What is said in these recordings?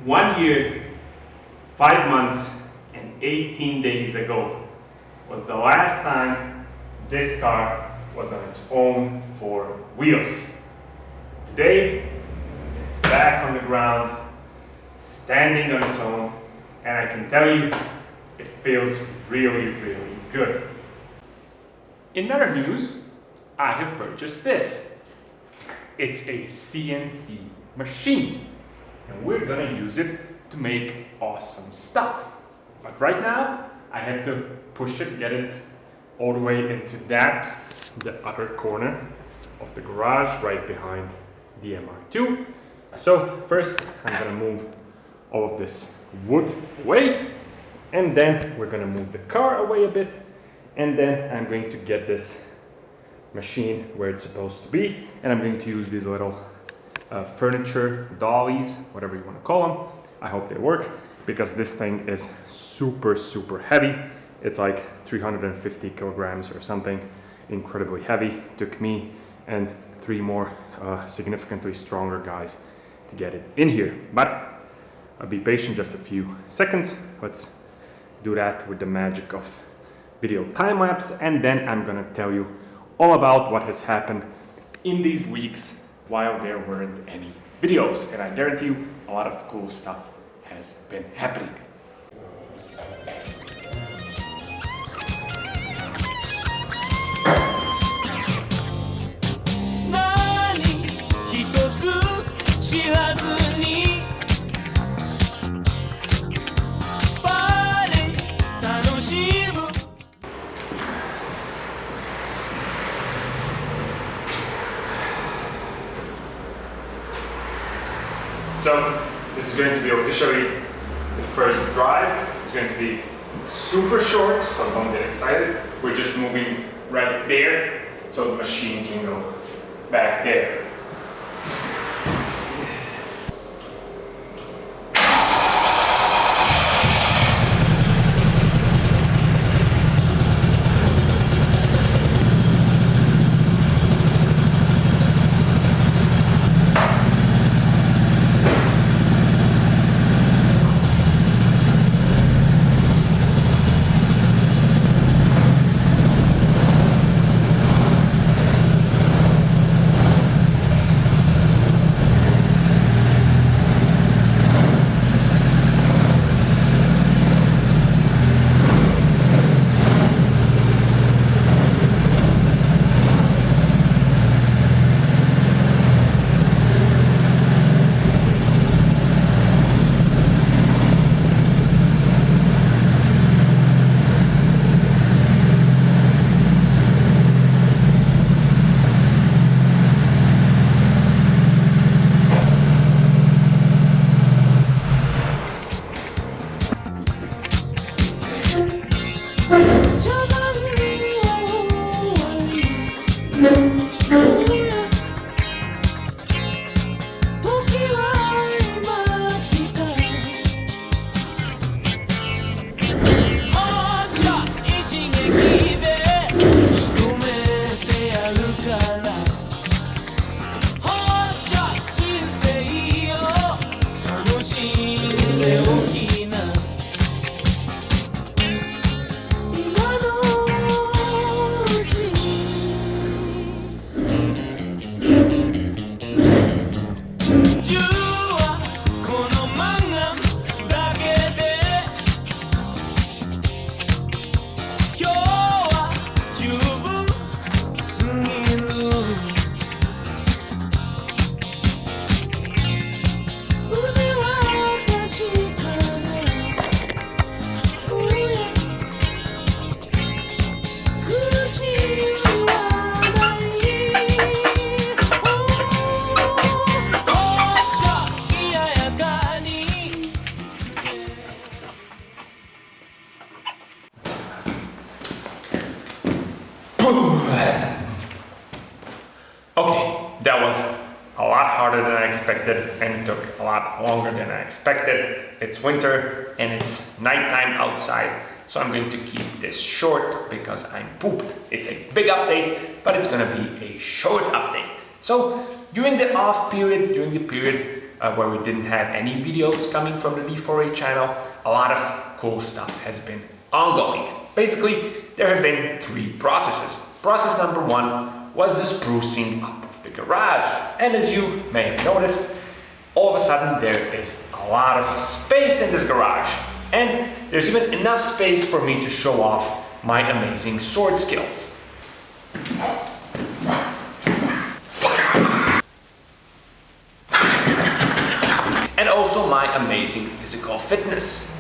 1 year, 5 months, and 18 days ago was the last time this car was on its own 4 wheels. Today, it's back on the ground, standing on its own, and I can tell you, it feels really, really good. In other news, I have purchased this. It's a CNC machine, and we're gonna use it to make awesome stuff. But right now, I had to push it, get it all the way into the other corner of the garage, right behind the MR2. So first, I'm gonna move all of this wood away, and then we're gonna move the car away a bit, and then I'm going to get this machine where it's supposed to be, and I'm going to use these little furniture dollies, whatever you want to call them. I hope they work, because this thing is super, super heavy. It's like 350 kilograms or something, incredibly heavy. Took me and 3 more significantly stronger guys to get it in here. But I'll be patient just a few seconds. Let's do that with the magic of video time lapse, and then I'm gonna tell you all about what has happened in these weeks while there weren't any videos, and I guarantee you a lot of cool stuff has been happening. So this is going to be officially the first drive. It's going to be super short, so don't get excited. We're just moving right there, so the machine can go back there. a lot harder than I expected, and it took a lot longer than I expected. It's winter and it's nighttime outside, so I'm going to keep this short because I'm pooped. It's a big update, but it's gonna be a short update. So during the off period, during the period where we didn't have any videos coming from the D4A channel, a lot of cool stuff has been ongoing. Basically, there have been 3 processes. Process number 1 was the sprucing up of the garage. And as you may have noticed, all of a sudden there is a lot of space in this garage. And there's even enough space for me to show off my amazing sword skills. And also my amazing physical fitness.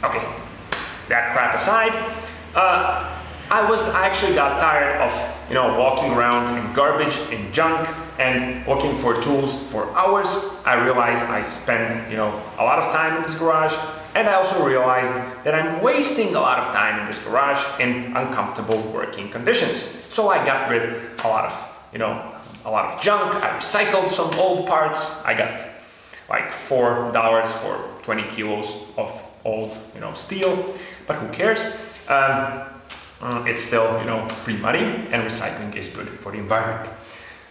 Okay, that crap aside, I actually got tired of, walking around in garbage, in junk, and looking for tools for hours. I realized I spend, a lot of time in this garage, and I also realized that I'm wasting a lot of time in this garage in uncomfortable working conditions. So I got rid of a lot of junk. I recycled some old parts. I got like $4 for 20 kilos of old, steel, but who cares? It's still, free money, and recycling is good for the environment.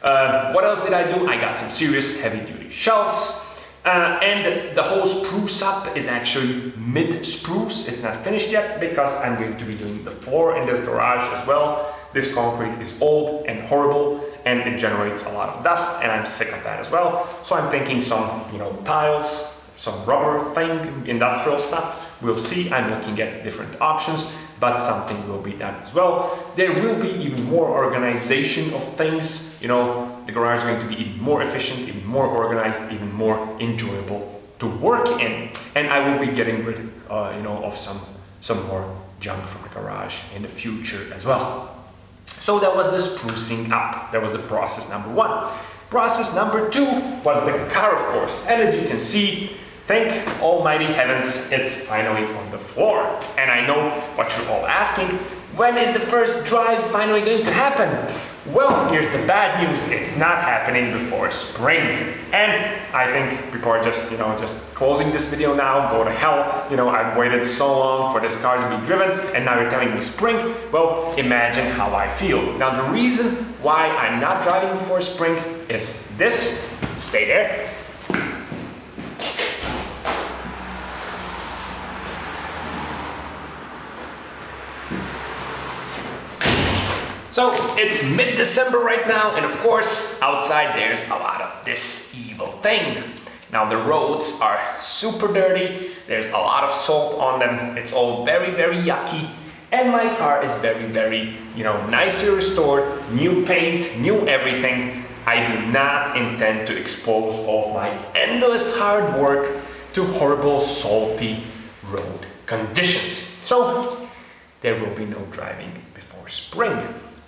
What else did I do? I got some serious heavy-duty shelves, and the whole spruce up is actually mid-spruce. It's not finished yet because I'm going to be doing the floor in this garage as well. This concrete is old and horrible, and it generates a lot of dust, and I'm sick of that as well. So I'm thinking some, tiles, some rubber thing, industrial stuff. We'll see. I'm looking at different options, but something will be done as well. There will be even more organization of things. The garage is going to be even more efficient, even more organized, even more enjoyable to work in. And I will be getting rid, of some more junk from the garage in the future as well. So that was the sprucing up. That was the process number 1. Process number 2 was the car, of course. And as you can see, thank almighty heavens, it's finally on the floor. And I know what you're all asking. When is the first drive finally going to happen? Well, here's the bad news. It's not happening before spring. And I think people are just closing this video now, go to hell. I've waited so long for this car to be driven, and now you're telling me spring? Well, imagine how I feel. Now, the reason why I'm not driving before spring is this. Stay there. So it's mid-December right now, and of course, outside there's a lot of this evil thing. Now the roads are super dirty, there's a lot of salt on them, it's all very, very yucky, and my car is very, very, nicely restored, new paint, new everything. I do not intend to expose all of my endless hard work to horrible, salty road conditions. So there will be no driving before spring.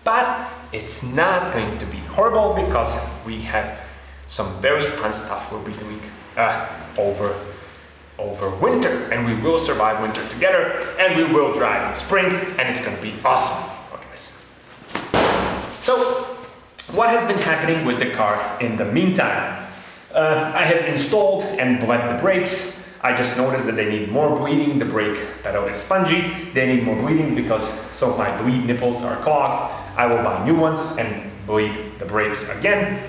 But it's not going to be horrible because we have some very fun stuff we'll be doing over winter, and we will survive winter together, and we will drive in spring, and it's going to be awesome. Okay, guys. So what has been happening with the car in the meantime? I have installed and bled the brakes. I just noticed that they need more bleeding. The brake pedal is spongy. They need more bleeding because some of my bleed nipples are clogged. I will buy new ones and bleed the brakes again.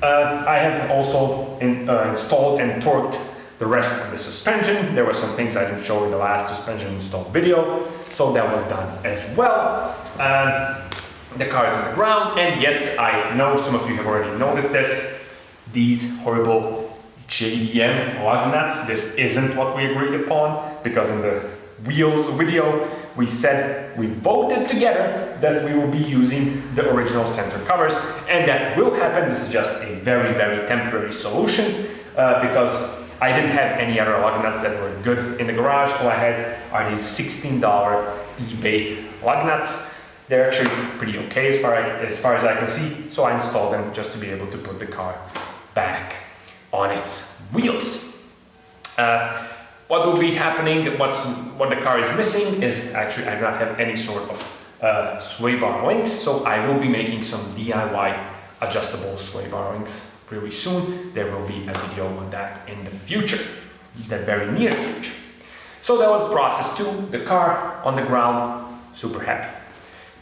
I have also installed and torqued the rest of the suspension. There were some things I didn't show in the last suspension install video, so that was done as well. The car is on the ground, and yes, I know some of you have already noticed this. These horrible JDM lug nuts. This isn't what we agreed upon, because in the wheels video we said, we voted together that we will be using the original center covers, and that will happen. This is just a very, very temporary solution because I didn't have any other lug nuts that were good in the garage. All I had are these $16 eBay lug nuts. They're actually pretty okay as far as I can see, so I installed them just to be able to put the car back on its wheels. What will be happening, what the car is missing is actually I do not have any sort of sway bar links, so I will be making some DIY adjustable sway bar links really soon. There will be a video on that in the future, the very near future. So that was process 2, the car on the ground, super happy.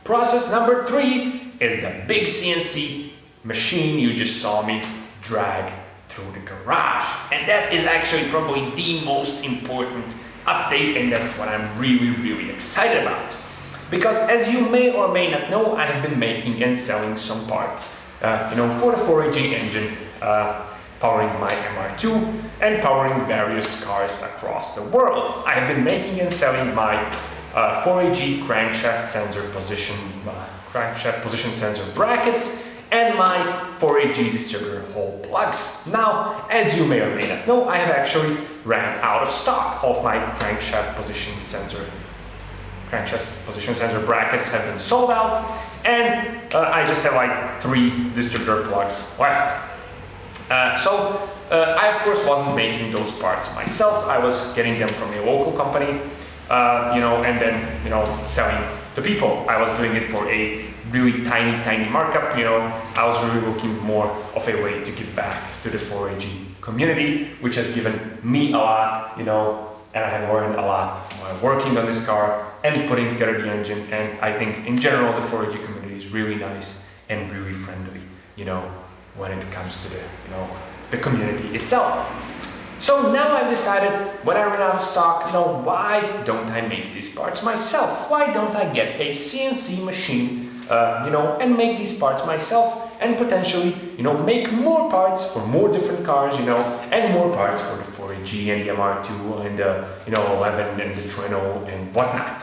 Process number 3 is the big CNC machine you just saw me drag through the garage. And that is actually probably the most important update, and that's what I'm really excited about. Because as you may or may not know, I have been making and selling some parts, for the 4AG engine, powering my MR2 and powering various cars across the world. I have been making and selling my 4AG crankshaft position sensor brackets and my 4AG distributor hole plugs. Now, as you may or may not know, I have actually ran out of stock of my crankshaft position sensor brackets have been sold out, and I just have like 3 distributor plugs left. So I of course wasn't making those parts myself. I was getting them from a local company, and then selling to people. I was doing it for a really tiny markup. I was really looking more of a way to give back to the 4AG community, which has given me a lot, and I have learned a lot while working on this car and putting together the engine. And I think in general the 4AG community is really nice and really friendly, when it comes to the community itself. So now I've decided, when I run out of stock, why don't I make these parts myself? Why don't I get a CNC machine, and make these parts myself, and potentially, make more parts for more different cars, and more parts for the 4AG and the MR2 and the, 11 and the Trino and whatnot.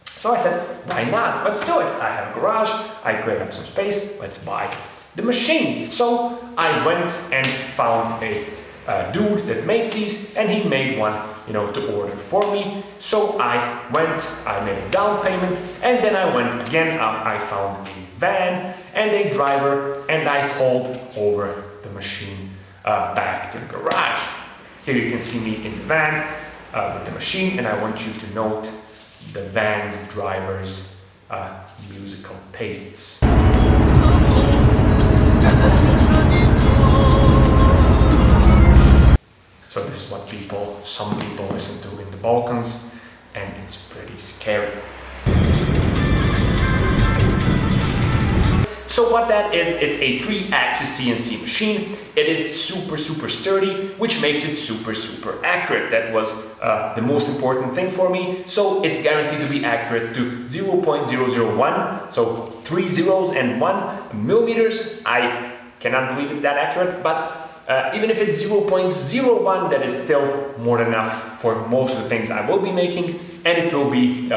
So I said, why not? Let's do it. I have a garage, I cleared up some space, let's buy the machine. So I went and found a dude that makes these, and he made one, to order for me. So I went, I made a down payment, and then I went again. I found a van and a driver, and I hauled over the machine back to the garage. Here you can see me in the van with the machine, and I want you to note the van's driver's musical tastes. So this is what some people listen to in the Balkans, and it's pretty scary. So what that is, it's a 3-axis CNC machine. It is super sturdy, which makes it super accurate. That was the most important thing for me. So it's guaranteed to be accurate to 0.001, so 3 zeros and 1 millimeters. I cannot believe it's that accurate, but even if it's 0.01, that is still more than enough for most of the things I will be making, and it will be,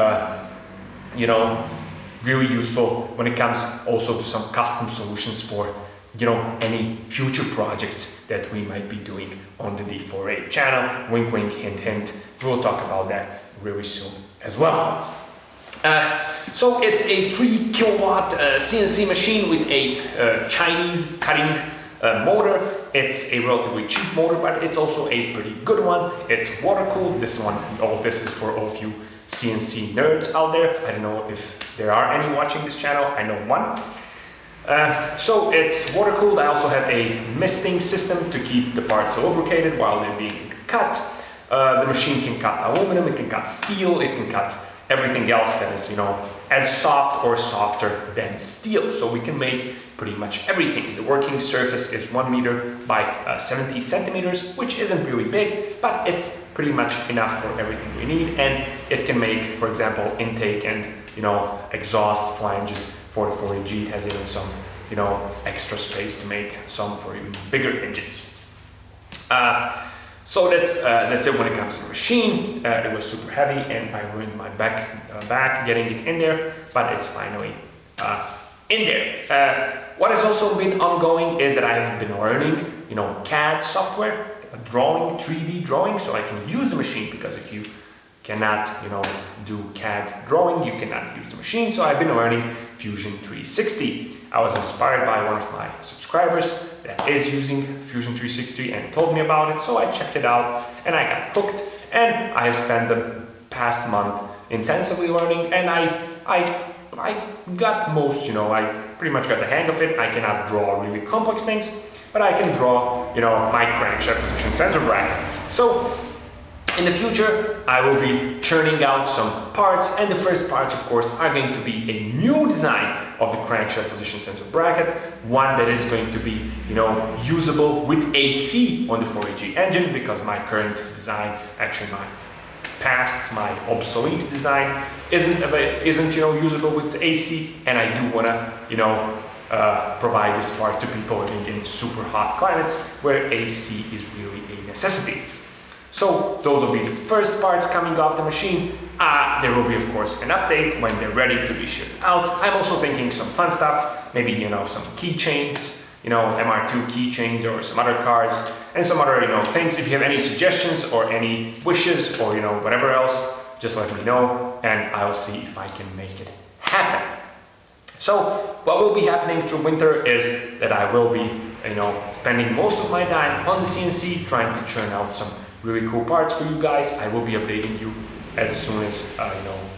really useful when it comes also to some custom solutions for, any future projects that we might be doing on the D4A channel. Wink, wink, hint, hint. We'll talk about that really soon as well. So it's a 3 kilowatt CNC machine with a Chinese cutting motor. It's a relatively cheap motor, but it's also a pretty good one. It's water cooled. All of this is for all of you CNC nerds out there. I don't know if there are any watching this channel. I know one. So it's water cooled. I also have a misting system to keep the parts lubricated while they're being cut. The machine can cut aluminum, it can cut steel, it can cut everything else that is, as soft or softer than steel. So we can make pretty much everything. The working surface is 1 meter by 70 centimeters, which isn't really big, but it's pretty much enough for everything we need. And it can make, for example, intake and, exhaust flanges for the 4AG. It has even some, extra space to make some for even bigger engines. So that's it when it comes to the machine. It was super heavy, and I ruined my back getting it in there, but it's finally in there. What has also been ongoing is that I have been learning, CAD software, drawing, 3D drawing, so I can use the machine, because if you cannot, do CAD drawing, you cannot use the machine. So I've been learning Fusion 360. I was inspired by one of my subscribers that is using Fusion 360 and told me about it, so I checked it out and I got hooked, and I have spent the past month intensively learning, and I got most, I pretty much got the hang of it. I cannot draw really complex things, but I can draw, my crankshaft position sensor bracket. So in the future, I will be churning out some parts, and the first parts, of course, are going to be a new design of the crankshaft position sensor bracket, one that is going to be, usable with AC on the 4AG engine, because my current design, actually my obsolete design, isn't usable with AC, and I do wanna, provide this part to people living in super hot climates where AC is really a necessity. So those will be the first parts coming off the machine. There will be, of course, an update when they're ready to be shipped out. I'm also thinking some fun stuff, maybe, some keychains, MR2 keychains or some other cards, and some other, things. If you have any suggestions or any wishes or, whatever else, just let me know, and I'll see if I can make it happen. So what will be happening through winter is that I will be, spending most of my time on the CNC, trying to churn out some really cool parts for you guys. I will be updating you as soon as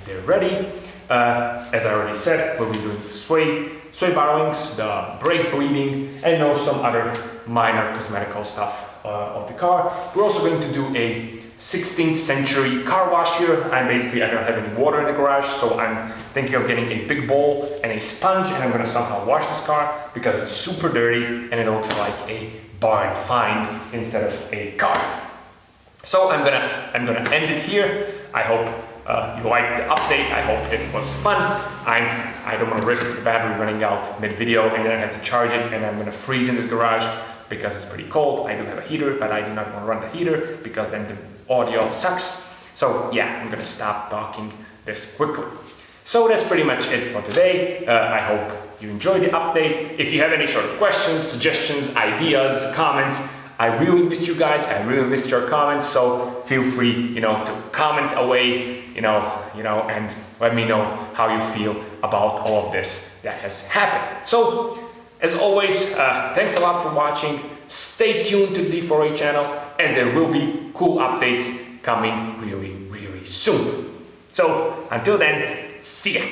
they're ready. As I already said, we'll be doing the sway borrowings, the brake bleeding, and some other minor cosmetical stuff of the car. We're also going to do a 16th century car wash here. I don't have any water in the garage, so I'm thinking of getting a big bowl and a sponge, and I'm gonna somehow wash this car because it's super dirty and it looks like a barn find instead of a car. So I'm gonna end it here. I hope you liked the update. I hope it was fun. I don't want to risk the battery running out mid-video and then I have to charge it and I'm gonna freeze in this garage because it's pretty cold. I do have a heater, but I do not want to run the heater because then the audio sucks. So yeah, I'm gonna stop talking this quickly. So that's pretty much it for today. I hope you enjoyed the update. If you have any sort of questions, suggestions, ideas, comments, I really missed you guys. I really missed your comments. So feel free, to comment away, and let me know how you feel about all of this that has happened. So as always, thanks a lot for watching. Stay tuned to the D4A channel as there will be cool updates coming really, really soon. So until then, see ya.